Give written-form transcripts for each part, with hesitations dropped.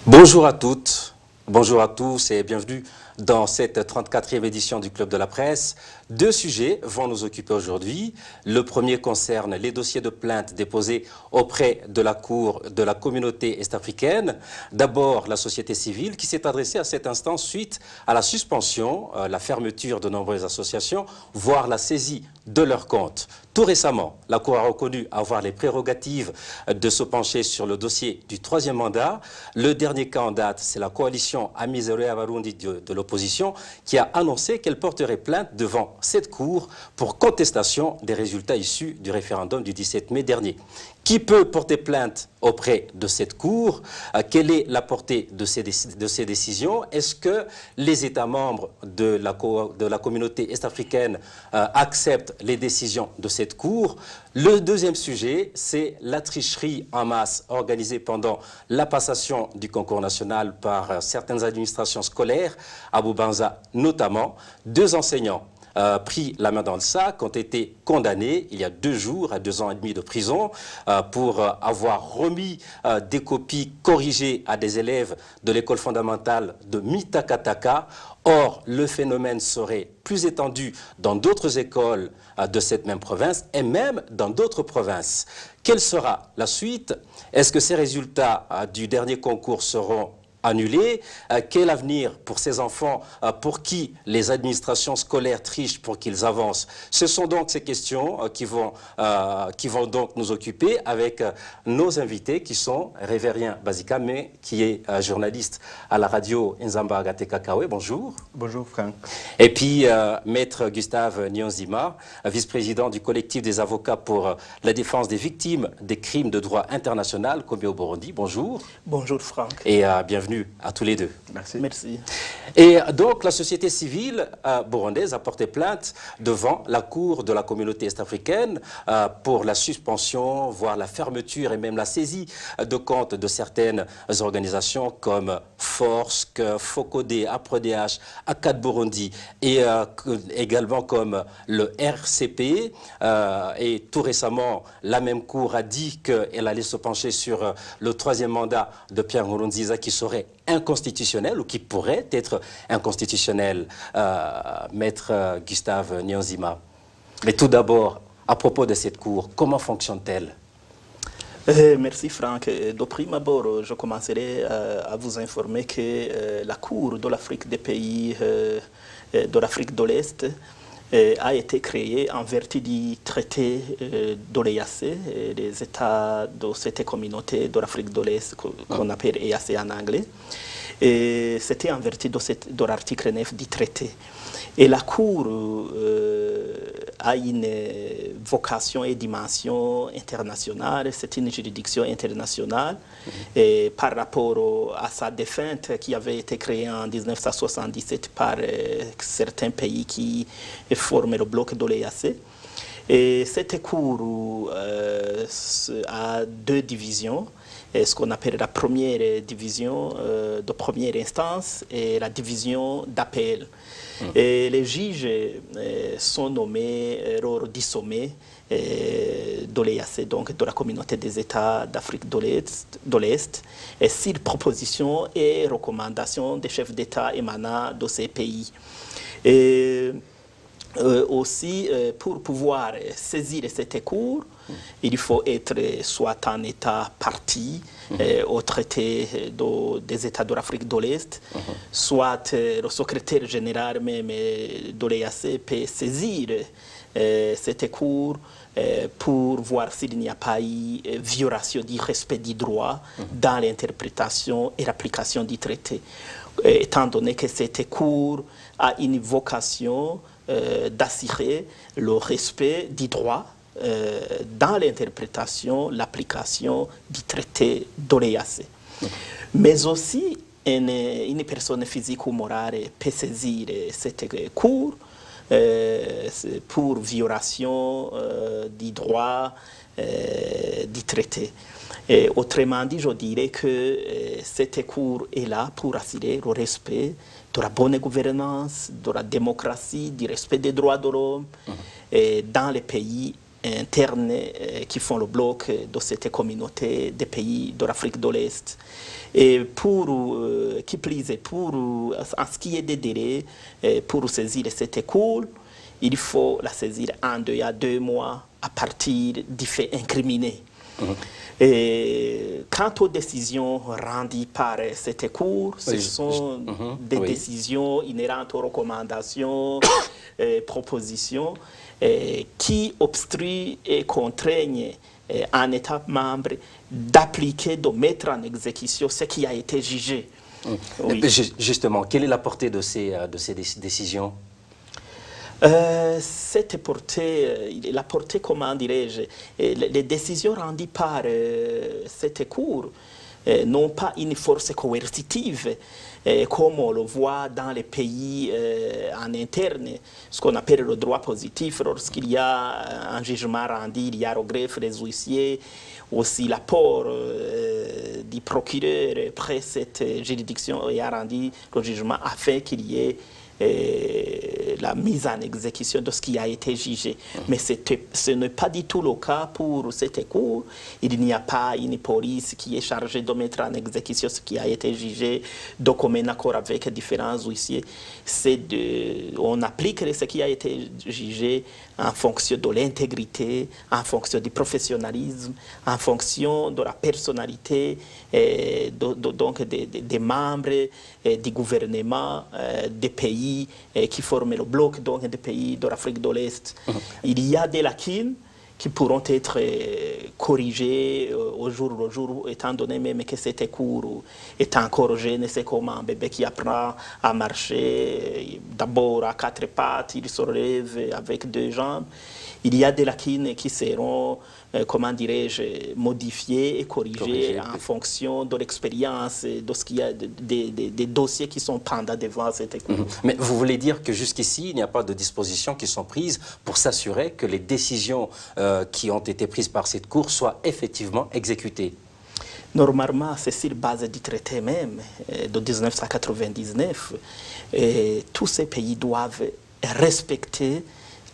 Bonjour à toutes, bonjour à tous et bienvenue dans cette 34e édition du Club de la Presse. Deux sujets vont nous occuper aujourd'hui. Le premier concerne les dossiers de plainte déposés auprès de la Cour de la communauté est-africaine. D'abord, la société civile qui s'est adressée à cette instance suite à la suspension, la fermeture de nombreuses associations, voire la saisie de leurs comptes. Tout récemment, la Cour a reconnu avoir les prérogatives de se pencher sur le dossier du troisième mandat. Le dernier cas en date, c'est la coalition Amizero Abarundi de l'opposition qui a annoncé qu'elle porterait plainte devant cette Cour pour contestation des résultats issus du référendum du 17 mai dernier. Qui peut porter plainte auprès de cette Cour? Quelle est la portée de ces décisions? Est-ce que les États membres de la communauté est-africaine acceptent les décisions de cette Cour? Le deuxième sujet, c'est la tricherie en masse organisée pendant la passation du concours national par certaines administrations scolaires, à Bubanza notamment. Deux enseignants pris la main dans le sac, ont été condamnés il y a 2 jours à 2 ans et demi de prison pour avoir remis des copies corrigées à des élèves de l'école fondamentale de Mitakataka. Or, le phénomène serait plus étendu dans d'autres écoles de cette même province et même dans d'autres provinces. Quelle sera la suite? Est-ce que ces résultats du dernier concours seront annulés? Quel avenir pour ces enfants pour qui les administrations scolaires trichent pour qu'ils avancent? Ce sont donc ces questions qui vont donc nous occuper avec nos invités qui sont Révérien Bazikame, qui est journaliste à la radio Nzamba Agate Kakawe. Bonjour. Bonjour Franck. Et puis Maître Gustave Nyonzima, vice-président du collectif des avocats pour la défense des victimes des crimes de droit international commis au Burundi. Bonjour. Bonjour Franck. Et bienvenue à tous les deux. Merci. Merci. Et donc, la société civile burundaise a porté plainte devant la Cour de la communauté est-africaine pour la suspension, voire la fermeture et même la saisie de comptes de certaines organisations comme Forsk, Focodé, APRODH, ACAD Burundi et également comme le RCP. Et tout récemment, la même Cour a dit qu'elle allait se pencher sur le troisième mandat de Pierre Nkurunziza qui serait inconstitutionnel ou qui pourrait être inconstitutionnel, Maître Gustave Nyonzima. Mais tout d'abord, à propos de cette Cour, comment fonctionne-t-elle? Merci Franck. De prime abord, je commencerai à vous informer que la Cour de l'Afrique des pays de l'Afrique de l'Est a été créée en vertu du traité de l'EAC, des États de cette communauté de l'Afrique de l'Est qu'on appelle EAC en anglais. Et c'était en vertu de l'article 9 du traité. Et la Cour a une vocation et dimension internationale, c'est une juridiction internationale et par rapport à sa défunte qui avait été créée en 1977 par certains pays qui forment le bloc de l'EAC. Et cette Cour a 2 divisions. Ce qu'on appelle la première division de première instance et la division d'appel. Et les juges sont nommés lors du sommet de l'EAC, donc de la communauté des États d'Afrique de l'Est, et sur proposition et recommandation des chefs d'État émanant de ces pays. Et aussi, pour pouvoir saisir cette Cour, il faut être soit un État parti au traité des États de l'Afrique de l'Est, soit le secrétaire général même de l'EAC peut saisir cette Cour pour voir s'il n'y a pas eu violation du respect du droit dans l'interprétation et l'application du traité. Étant donné que cette Cour a une vocation d'assurer le respect du droit dans l'interprétation, l'application du traité de l'EAC. Mais aussi, une personne physique ou morale peut saisir cette Cour pour violation du droit du traité. Et autrement dit, je dirais que cette Cour est là pour assurer le respect de la bonne gouvernance, de la démocratie, du respect des droits de l'homme dans les pays internes qui font le bloc de cette communauté des pays de l'Afrique de l'Est. Et pour, qui plus est, en ce qui est des délais, pour saisir cette cour, il faut la saisir en 2 mois à partir du fait incriminé. Et quant aux décisions rendues par cette cour, ce sont des décisions inhérentes aux recommandations, propositions, qui obstruent et contraignent un État membre d'appliquer, de mettre en exécution ce qui a été jugé. Justement, quelle est la portée de ces décisions? Cette portée, la portée, comment dirais-je, les décisions rendues par cette cour n'ont pas une force coercitive, comme on le voit dans les pays en interne, ce qu'on appelle le droit positif. Lorsqu'il y a un jugement rendu, il y a le greffe des huissiers, aussi l'apport du procureur après cette juridiction ayant rendu le jugement afin qu'il y ait la mise en exécution de ce qui a été jugé. Mais ce n'est pas du tout le cas pour cette cour. Il n'y a pas une police qui est chargée de mettre en exécution ce qui a été jugé, de commun accord avec différents huissiers. On applique ce qui a été jugé en fonction de l'intégrité, en fonction du professionnalisme, en fonction de la personnalité donc des membres du gouvernement des pays qui forment le bloc donc des pays de l'Afrique de l'Est. Il y a des lacunes qui pourront être corrigées au jour le jour, étant donné même que cette cour est encore jeune, c'est comme un bébé qui apprend à marcher, d'abord à 4 pattes, il se relève avec 2 jambes. Il y a des lacunes qui seront, comment dirais-je, modifiées et corrigées en fonction de l'expérience, de ce qu'il y a, des dossiers qui sont pendants devant cette cour. Mais vous voulez dire que jusqu'ici, il n'y a pas de dispositions qui sont prises pour s'assurer que les décisions qui ont été prises par cette cour soient effectivement exécutées? Normalement, c'est sur base du traité même de 1999. Tous ces pays doivent respecter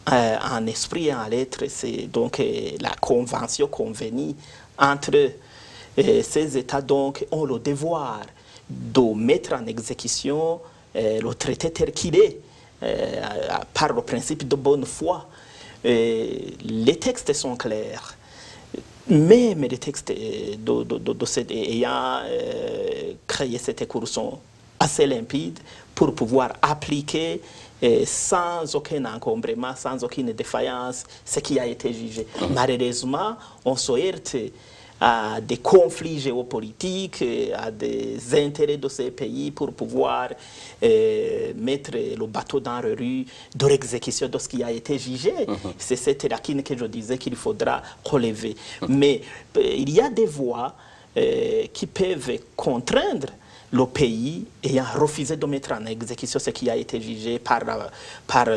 en esprit et en lettres, c'est donc la convention convenue entre ces États donc ont le devoir de mettre en exécution le traité tel qu'il est par le principe de bonne foi. Les textes sont clairs. Même les textes ayant créé cette cour sont assez limpides pour pouvoir appliquer sans aucun encombrement, sans aucune défaillance, ce qui a été jugé. Malheureusement, on se heurte à des conflits géopolitiques, à des intérêts de ces pays pour pouvoir mettre le bateau dans la rue de l'exécution de ce qui a été jugé. C'est cette lacune que je disais qu'il faudra relever. Mais il y a des voies qui peuvent contraindre le pays ayant refusé de mettre en exécution ce qui a été jugé par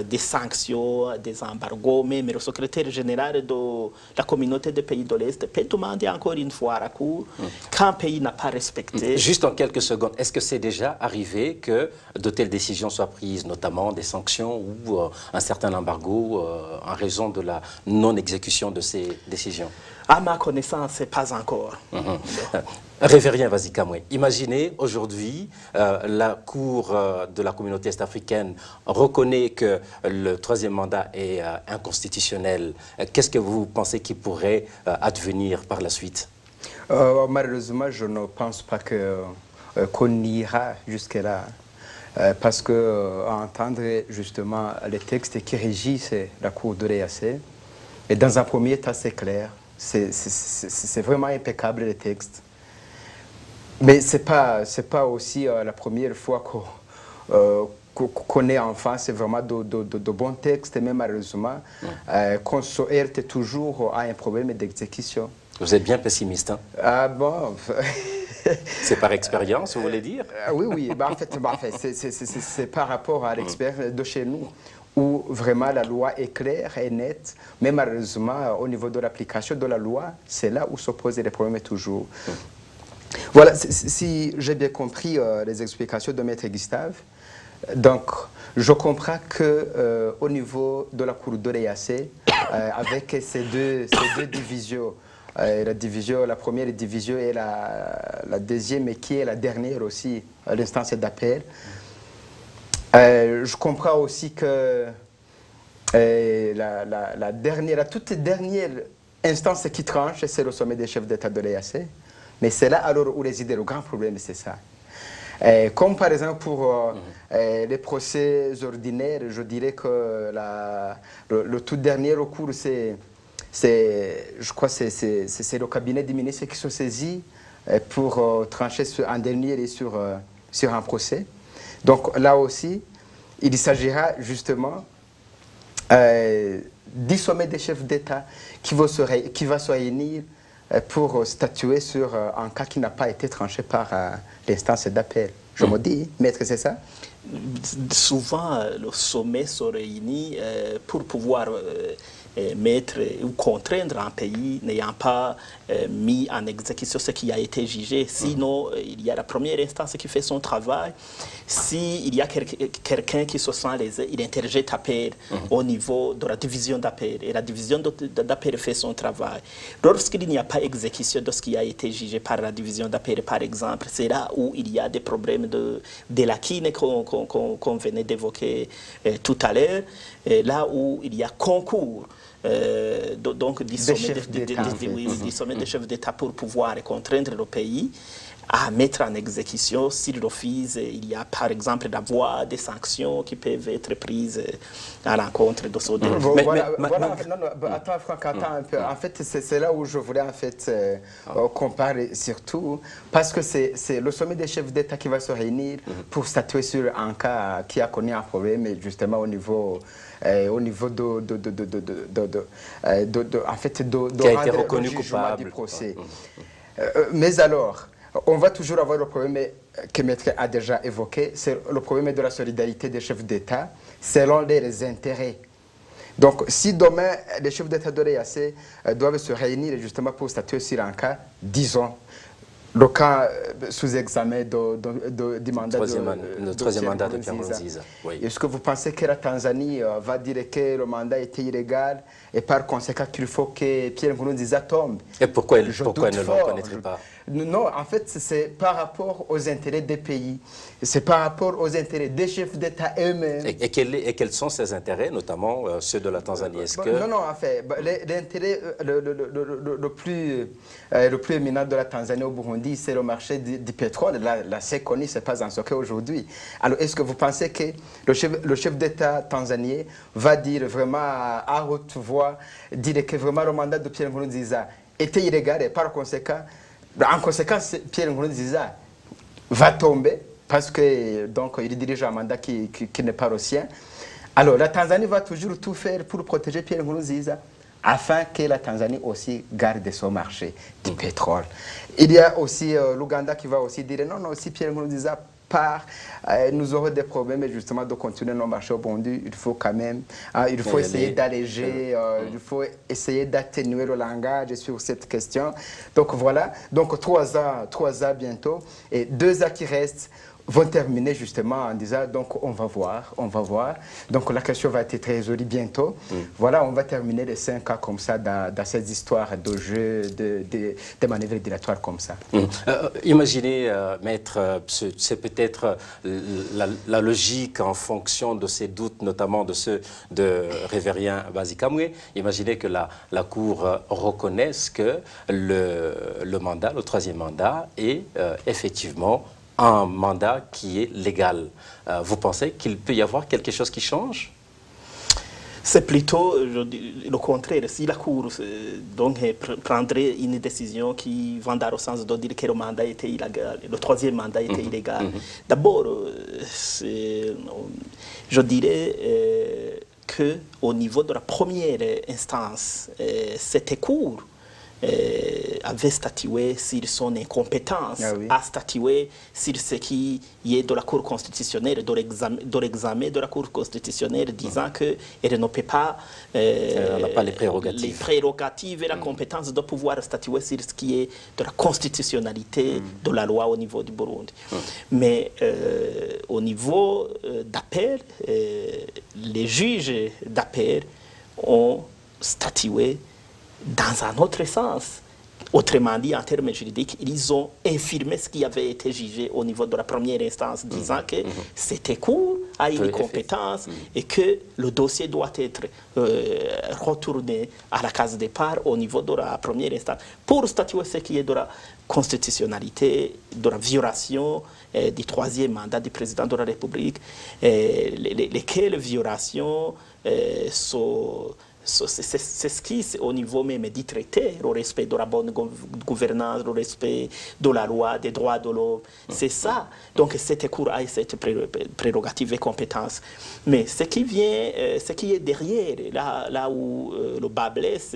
des sanctions, des embargos. Même le secrétaire général de la communauté des pays de l'Est peut demander encore une fois à la Cour qu'un pays n'a pas respecté. Juste en quelques secondes, est-ce que c'est déjà arrivé que de telles décisions soient prises, notamment des sanctions ou un certain embargo en raison de la non-exécution de ces décisions? À ma connaissance, pas encore. Révérien Vazikamwe, imaginez aujourd'hui la Cour de la communauté est-africaine reconnaît que le 3e mandat est inconstitutionnel. Qu'est-ce que vous pensez qui pourrait advenir par la suite? Malheureusement, je ne pense pas qu'on ira jusque-là. Parce que à entendre justement les textes qui régissent la Cour de l'EAC, et dans un premier temps, c'est clair. C'est vraiment impeccable, les textes. Mais ce n'est pas aussi la première fois qu'on est en face vraiment de bons textes, mais malheureusement, qu'on se heurte toujours à un problème d'exécution. Vous êtes bien pessimiste, hein? Ah bon. C'est par expérience, vous voulez dire? Oui, oui. En fait, c'est par rapport à l'expérience de chez nous, où vraiment la loi est claire et nette, mais malheureusement, au niveau de l'application de la loi, c'est là où se posent les problèmes toujours. Voilà, si j'ai bien compris les explications de Maître Gustave, donc je comprends qu'au niveau de la Cour de l'EAC, avec ces deux divisions. La première division et la deuxième, et qui est la dernière aussi, l'instance d'appel. Je comprends aussi que la toute dernière instance qui tranche, c'est le sommet des chefs d'État de l'EAC. Mais c'est là alors où réside le grand problème, c'est ça. Comme par exemple pour les procès ordinaires, je dirais que le tout dernier recours, je crois que c'est le cabinet des ministres qui sont saisis pour trancher en dernier sur un procès. Donc là aussi, il s'agira justement du sommet des chefs d'État qui va se réunir pour statuer sur un cas qui n'a pas été tranché par l'instance d'appel. Je me dis, maître, c'est ça? Souvent, le sommet se réunit pour pouvoir mettre ou contraindre un pays n'ayant pas mis en exécution ce qui a été jugé. Sinon, il y a la première instance qui fait son travail. S'il y a quelqu'un qui se sent lésé, il interjette appel au niveau de la division d'appel. Et la division d'appel fait son travail. Lorsqu'il n'y a pas exécution de ce qui a été jugé par la division d'appel, par exemple, c'est là où il y a des problèmes de lacunes qu'on venait d'évoquer tout à l'heure. Là où il y a concours. Donc du sommet des chefs d'État pour pouvoir contraindre le pays à mettre en exécution. S'il refuse, il y a par exemple la voie des sanctions qui peuvent être prises à l'encontre de ce Attends, Franck, attends un peu. En fait, c'est là où je voulais en fait comparer surtout, parce que c'est le sommet des chefs d'État qui va se réunir pour statuer sur un cas qui a connu un problème, justement au niveau en fait, qui a été reconnu coupable du procès. Mais alors, on va toujours avoir le problème que Maître a déjà évoqué, c'est le problème de la solidarité des chefs d'État selon les intérêts. Donc, si demain, les chefs d'État de l'EAC doivent se réunir justement pour statuer sur un cas, disons, le cas sous examen du mandat le troisième mandat de Pierre Nkurunziza. Oui. Est-ce que vous pensez que la Tanzanie va dire que le mandat était illégal et par conséquent qu'il faut que Pierre Nkurunziza tombe? Et pourquoi elle ne le reconnaîtrait pas? Non, en fait, c'est par rapport aux intérêts des pays. C'est par rapport aux intérêts des chefs d'État eux-mêmes. Et quels sont ces intérêts, notamment ceux de la Tanzanie? Non, en fait, l'intérêt le plus éminent de la Tanzanie au Burundi, c'est le marché du pétrole. Là, c'est connu, ce n'est pas un secret aujourd'hui. Alors, est-ce que vous pensez que le chef d'État tanzanien va dire vraiment à haute voix, dire que vraiment le mandat de Pierre Nkurunziza était illégal et par conséquent, en conséquence, Pierre Nkurunziza va tomber parce que donc il dirige un mandat qui n'est pas le sien. Alors la Tanzanie va toujours tout faire pour protéger Pierre Nkurunziza afin que la Tanzanie aussi garde son marché du pétrole. Il y a aussi l'Ouganda qui va aussi dire non, si Pierre Nkurunziza part, nous aurons des problèmes justement de continuer nos marchés au Burundi. Il faut quand même, il faut essayer d'alléger, il faut essayer d'atténuer le langage sur cette question. Donc voilà, donc 3 ans bientôt et 2 ans qui restent vont terminer justement en disant donc on va voir. Donc la question va être résolue bientôt. Voilà, on va terminer les 5 ans comme ça dans cette histoire de jeu, de manœuvres dilatoires comme ça. Imaginez, maître, c'est peut-être la logique en fonction de ces doutes, notamment de ceux de Révérien Bazikamwe. Imaginez que la Cour reconnaisse que le mandat, le troisième mandat, est effectivement un mandat qui est légal. Vous pensez qu'il peut y avoir quelque chose qui change? C'est plutôt le contraire. Si la Cour prendrait une décision qui va dans le sens de dire que le mandat était illégal, le troisième mandat était illégal, d'abord, je dirais qu'au niveau de la première instance, c'était court. Avait statué sur son incompétence, a statué sur ce qui est de la Cour constitutionnelle, de l'examen de la Cour constitutionnelle, disant qu'elle ne peut pas, elle n'a pas les prérogatives et la compétence de pouvoir statuer sur ce qui est de la constitutionnalité de la loi au niveau du Burundi. Mais au niveau d'appel, les juges d'appel ont statué dans un autre sens. Autrement dit, en termes juridiques, ils ont infirmé ce qui avait été jugé au niveau de la première instance, disant que c'était court, a une compétence et que le dossier doit être retourné à la case départ au niveau de la première instance pour statuer ce qui est de la constitutionnalité, de la violation du troisième mandat du président de la République, lesquelles violations sont... C'est ce qui, au niveau même du traité, le respect de la bonne gouvernance, le respect de la loi, des droits de l'homme. C'est ça. Donc, cette Cour a cette prérogative et compétence. Mais ce qui vient, ce qui est derrière, là où le bas blesse,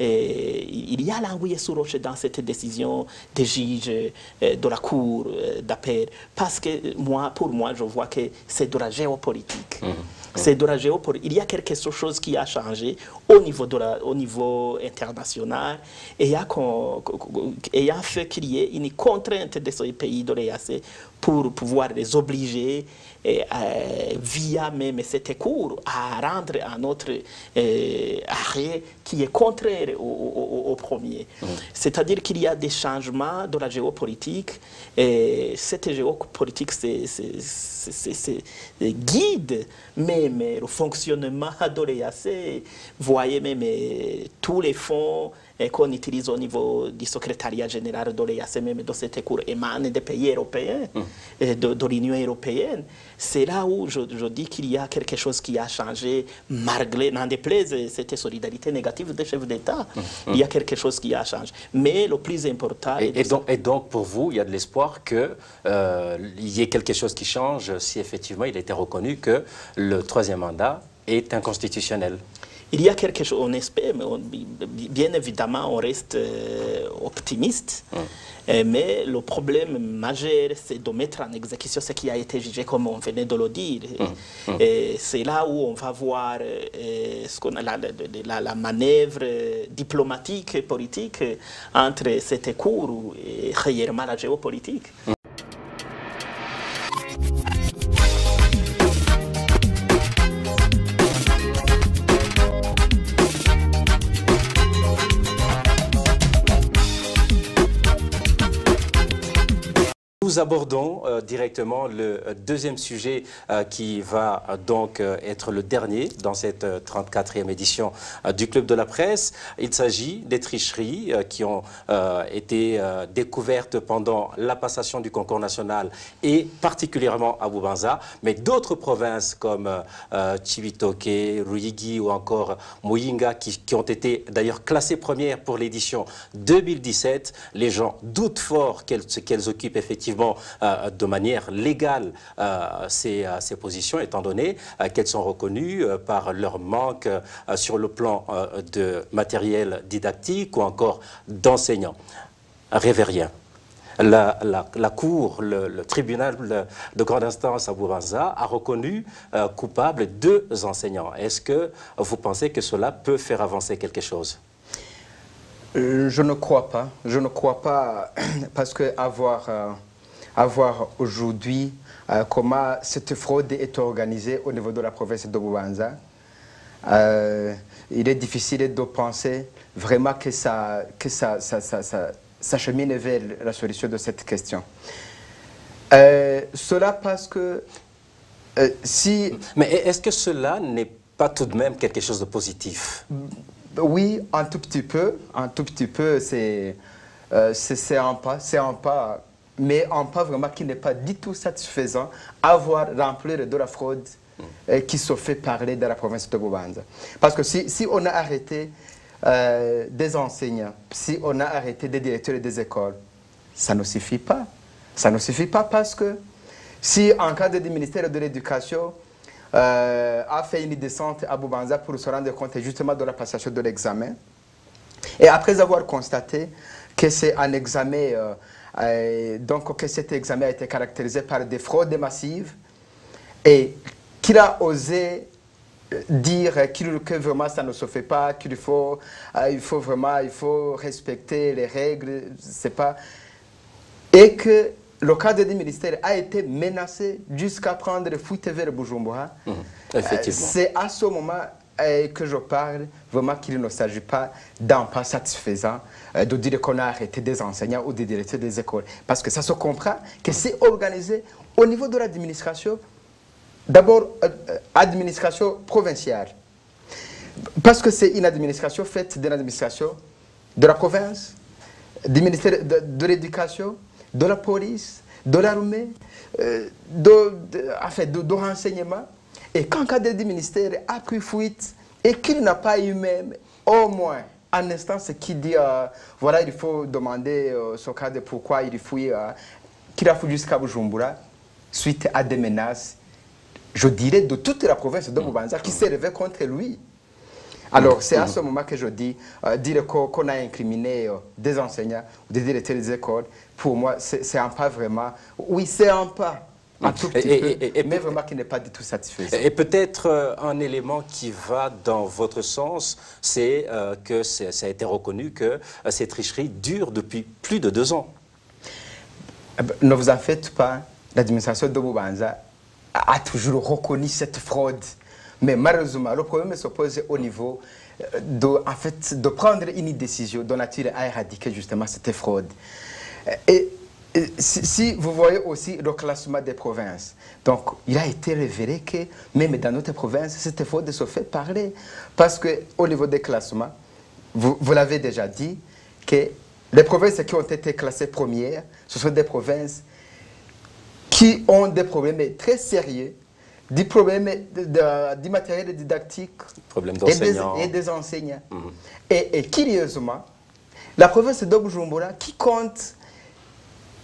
il y a l'anguille sous roche dans cette décision des juges de la Cour d'appel. Parce que pour moi, je vois que c'est de la géopolitique. C'est de la géopolitique. Il y a quelque chose qui a changé au niveau international et ayant fait qu'il y ait une contrainte de ces pays de l'EAC pour pouvoir les obliger via même cette cour à rendre un autre arrêt qui est contraire au premier. C'est-à-dire qu'il y a des changements de la géopolitique et cette géopolitique guide même le fonctionnement de l'EAC. Vous voyez même tous les fonds qu'on utilise au niveau du secrétariat général de l'EAC, même de cette cour, émanent des pays européens, de l'Union européenne. C'est là où je dis qu'il y a quelque chose qui a changé, malgré, n'en déplaise cette solidarité négative des chefs d'État. Il y a quelque chose qui a changé. Mais le plus important... Et donc, pour vous, il y a de l'espoir qu'il y ait quelque chose qui change si effectivement il a été reconnu que le troisième mandat est inconstitutionnel. Il y a quelque chose, on espère, mais bien évidemment, on reste optimiste. Mais le problème majeur, c'est de mettre en exécution ce qui a été jugé, comme on venait de le dire. C'est là où on va voir ce qu'on a la manœuvre diplomatique et politique entre cette cour et réellement la géopolitique. Nous abordons directement le deuxième sujet qui va donc être le dernier dans cette 34e édition du Club de la Presse. Il s'agit des tricheries qui ont été découvertes pendant la passation du concours national et particulièrement à Bubanza, mais d'autres provinces comme Cibitoke, Ruyigi ou encore Muyinga qui ont été d'ailleurs classées premières pour l'édition 2017. Les gens doutent fort qu'elles occupent effectivement de manière légale ces positions, étant donné qu'elles sont reconnues par leur manque sur le plan de matériel didactique ou encore d'enseignants. Révérien, la Cour, le tribunal de grande instance à Bubanza a reconnu coupable 2 enseignants. Est-ce que vous pensez que cela peut faire avancer quelque chose? Je ne crois pas. Je ne crois pas parce que avoir aujourd'hui comment cette fraude est organisée au niveau de la province de Bubanza, il est difficile de penser vraiment que ça chemine vers la solution de cette question. Cela parce que si... Mais est-ce que cela n'est pas tout de même quelque chose de positif? Oui, un tout petit peu, c'est un pas, mais un pas vraiment qui n'est pas du tout satisfaisant à voir remplir de la fraude qui se fait parler dans la province de Bubanza. Parce que si on a arrêté des enseignants, si on a arrêté des directeurs des écoles, ça ne suffit pas. Ça ne suffit pas parce que si un cadre du ministère de l'Éducation a fait une descente à Bubanza pour se rendre compte justement de la passation de l'examen, et après avoir constaté que c'est un examen, donc que cet examen a été caractérisé par des fraudes massives, et qu'il a osé dire que vraiment ça ne se fait pas, qu'il faut respecter les règles, c'est pas, et que le cadre du ministère a été menacé jusqu'à prendre fuite vers Bujumbura. Effectivement. C'est à ce moment que je parle, vraiment qu'il ne s'agit pas d'un pas satisfaisant de dire qu'on a arrêté des enseignants ou des directeurs des écoles. Parce que ça se comprend que c'est organisé au niveau de l'administration, d'abord administration provinciale. Parce que c'est une administration faite de l'administration de la province, du ministère de l'Éducation, de la police, de l'armée, de renseignement. Et quand un des ministères a pris fuite et qu'il n'a pas eu même au moins un instance qui dit voilà, il faut demander ce cas de pourquoi il fuit, qu'il a fui jusqu'à Bujumbura suite à des menaces, je dirais, de toute la province de Bubanza qui s'est levée contre lui. Alors, c'est à ce moment que je dis, dire qu'on a incriminé des enseignants ou des directeurs des écoles, pour moi, c'est un pas vraiment... Oui, c'est un pas, un tout petit peu, mais vraiment qui n'est pas du tout satisfaisant. Et peut-être un élément qui va dans votre sens, c'est que ça a été reconnu que ces tricheries durent depuis plus de 2 ans. Ne vous en faites pas, l'administration de Bubanza a toujours reconnu cette fraude. Mais malheureusement, le problème se pose au niveau de prendre une décision de nature à éradiquer justement cette fraude. Et si vous voyez aussi le classement des provinces, donc il a été révélé que même dans notre province, cette fraude se fait parler. Parce qu'au niveau des classements, vous l'avez déjà dit, que les provinces qui ont été classées premières, ce sont des provinces qui ont des problèmes très sérieux, du problème du matériel didactique et des enseignants. Et curieusement, la province de Bujumbura, qui compte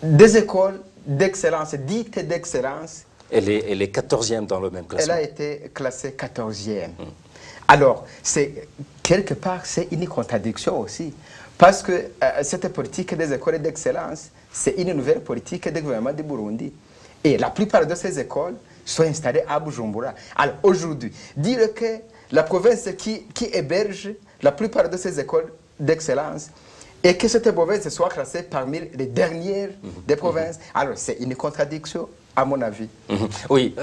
des écoles d'excellence, dites d'excellence, elle est 14e dans le même classement. Elle a été classée 14e. Alors, quelque part, c'est une contradiction aussi. Parce que cette politique des écoles d'excellence, c'est une nouvelle politique du gouvernement du Burundi. Et la plupart de ces écoles sont installées à Bujumbura. Alors aujourd'hui, dire que la province qui héberge la plupart de ces écoles d'excellence et que cette province soit classée parmi les dernières des provinces, alors c'est une contradiction à mon avis. Oui,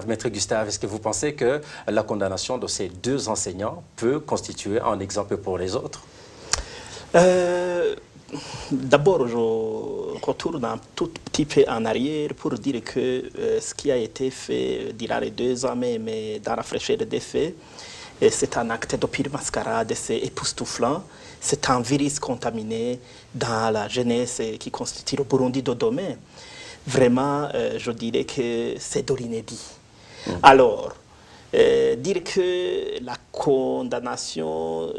Maître Gustave, est-ce que vous pensez que la condamnation de ces 2 enseignants peut constituer un exemple pour les autres? D'abord, je retourne un tout petit peu en arrière pour dire que ce qui a été fait durant les 2 ans, mais dans la fraîcheur des faits, c'est un acte de pire mascarade, c'est époustouflant, c'est un virus contaminé dans la jeunesse qui constitue le Burundi de demain. Vraiment, je dirais que c'est de l'inédit. Alors, dire que la condamnation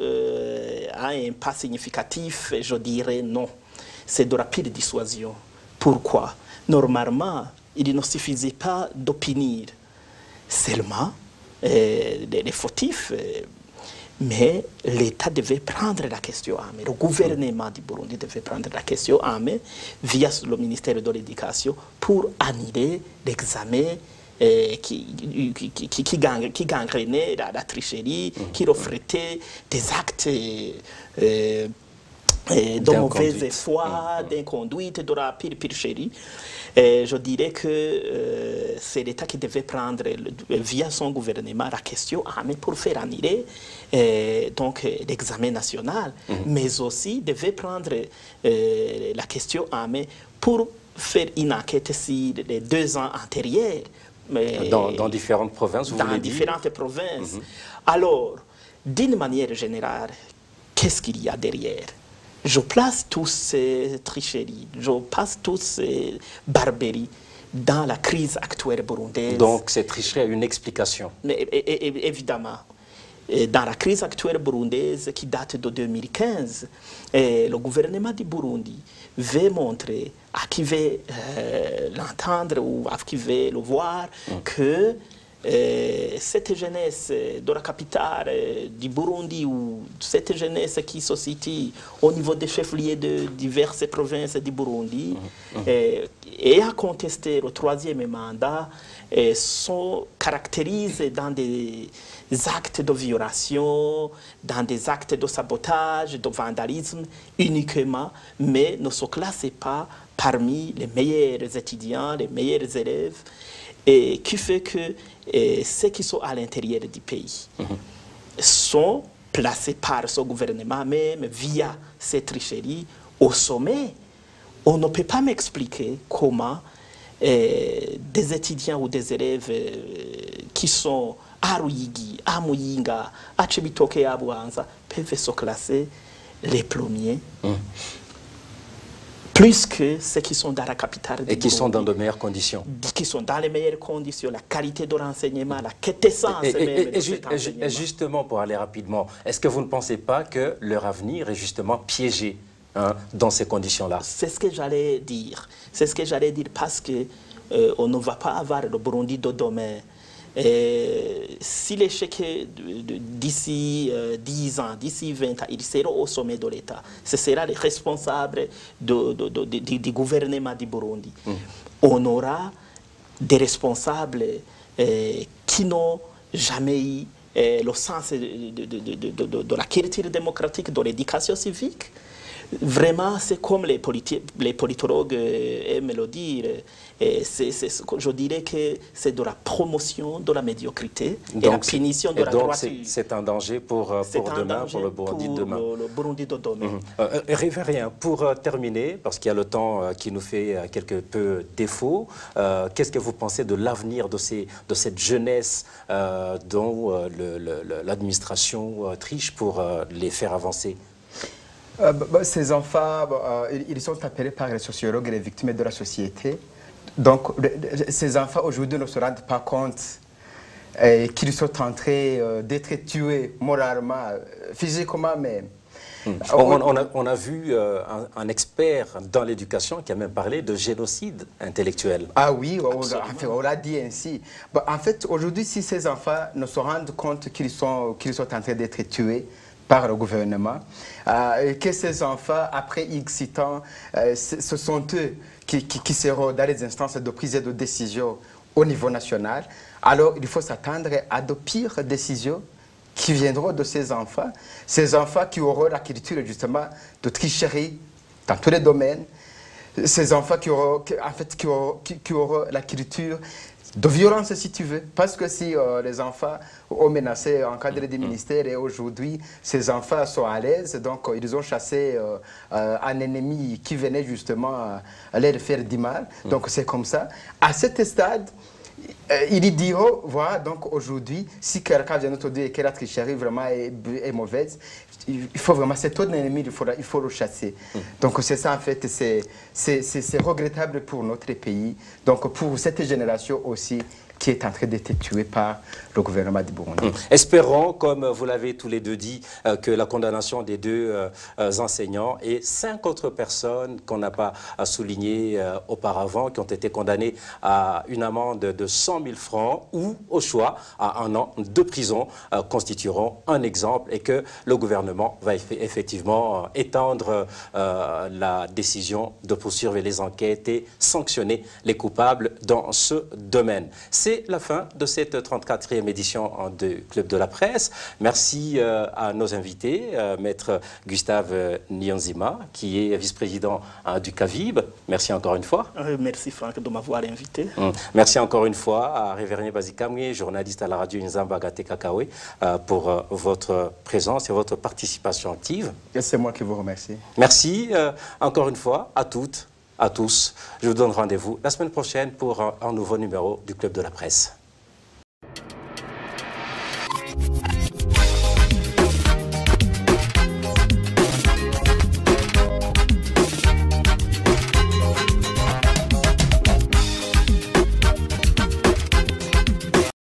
a un pas significatif, je dirais non. C'est de rapide dissuasion. Pourquoi? Normalement, il ne suffisait pas d'opinir seulement les fautifs, mais l'État devait prendre la question en main. Le gouvernement du Burundi devait prendre la question en main via le ministère de l'Éducation pour annuler l'examen qui gangrenait la tricherie, qui reflétait des actes de mauvaise foi, d'inconduite, de la pire chérie. Je dirais que c'est l'État qui devait prendre, via son gouvernement, la question pour faire annuler l'examen national, mais aussi devait prendre la question pour faire une enquête sur les 2 ans antérieurs. Dans différentes provinces, vous voulez dire? Dans différentes provinces. Alors, d'une manière générale, qu'est-ce qu'il y a derrière? Je place toutes ces tricheries, je place toutes ces barbaries dans la crise actuelle burundaise. Donc, cette tricherie a une explication? Évidemment. Dans la crise actuelle burundaise qui date de 2015, le gouvernement du Burundi veut montrer à qui veut l'entendre ou à qui veut le voir que cette jeunesse de la capitale du Burundi ou cette jeunesse qui se situe au niveau des chefs-lieux de diverses provinces du Burundi et a contesté le 3e mandat sont caractérisés dans des actes de violation, dans des actes de sabotage, de vandalisme uniquement, mais ne se classent pas parmi les meilleurs étudiants, les meilleurs élèves, et qui fait que ceux qui sont à l'intérieur du pays sont placés par ce gouvernement, même via ces tricheries, au sommet. On ne peut pas m'expliquer comment des étudiants ou des élèves qui sont à Ruyigi, à Muyinga, à Chibitoke et à Bouanza peuvent se classer les premiers, plus que ceux qui sont dans la capitale. Et qui sont dans de meilleures conditions. Qui sont dans les meilleures conditions, la qualité de l'enseignement, la quintessence même de cet enseignement. Et justement, pour aller rapidement, est-ce que vous ne pensez pas que leur avenir est justement piégé dans ces conditions-là? C'est ce que j'allais dire. C'est ce que j'allais dire parce que on ne va pas avoir le Burundi de demain. Si l'échec d'ici 10 ans, d'ici 20 ans, il sera au sommet de l'État, ce sera le responsable du gouvernement du Burundi. On aura des responsables qui n'ont jamais eu le sens de la culture démocratique, de l'éducation civique. Vraiment, c'est comme les politologues aiment le dire. Je dirais que c'est de la promotion de la médiocrité et la punition de la droiture. C'est un danger pour demain, pour le Burundi de demain. Le Burundi de demain. Révérien, pour terminer, parce qu'il y a le temps qui nous fait quelque peu défaut, qu'est-ce que vous pensez de l'avenir de cette jeunesse dont l'administration triche pour les faire avancer? Ces enfants, ils sont appelés par les sociologues les victimes de la société. Donc, ces enfants aujourd'hui ne se rendent pas compte qu'ils sont en train d'être tués moralement, physiquement même. On a vu un expert dans l'éducation qui a même parlé de génocide intellectuel. Ah oui, on l'a dit ainsi. En fait, aujourd'hui, si ces enfants ne se rendent compte qu'ils sont en train d'être tués par le gouvernement, que ces enfants, après X temps, ce sont eux qui seront dans les instances de prise de décision au niveau national, alors il faut s'attendre à de pires décisions qui viendront de ces enfants qui auront la culture justement de tricherie dans tous les domaines, ces enfants qui auront la culture de violence, si tu veux, parce que si les enfants ont menacé un cadre des ministères et aujourd'hui ces enfants sont à l'aise, donc ils ont chassé un ennemi qui venait justement leur faire du mal, donc c'est comme ça. À cet stade, il dit, voilà, donc aujourd'hui, si quelqu'un vient de te dire que la tricherie vraiment est mauvaise, il faut vraiment, c'est ton ennemi, il faut le chasser. Donc c'est ça en fait, c'est regrettable pour notre pays, donc pour cette génération aussi, qui est en train d'être tuée par le gouvernement du Burundi. Espérons, comme vous l'avez tous les deux dit, que la condamnation des deux enseignants et 5 autres personnes qu'on n'a pas soulignées auparavant, qui ont été condamnées à une amende de 100 000 francs ou, au choix, à 1 an de prison, constitueront un exemple et que le gouvernement va effectivement étendre la décision de poursuivre les enquêtes et sanctionner les coupables dans ce domaine. C'est la fin de cette 34e édition du Club de la Presse. Merci à nos invités, Maître Gustave Niyonzima, qui est vice-président du CAVIB. Merci encore une fois. Merci Franck de m'avoir invité. Merci encore une fois à Révérien Bazikamwe, journaliste à la radio Nzamba Gate Kakawe, pour votre présence et votre participation active. Et c'est moi qui vous remercie. Merci encore une fois à toutes, à tous. Je vous donne rendez-vous la semaine prochaine pour un nouveau numéro du Club de la Presse.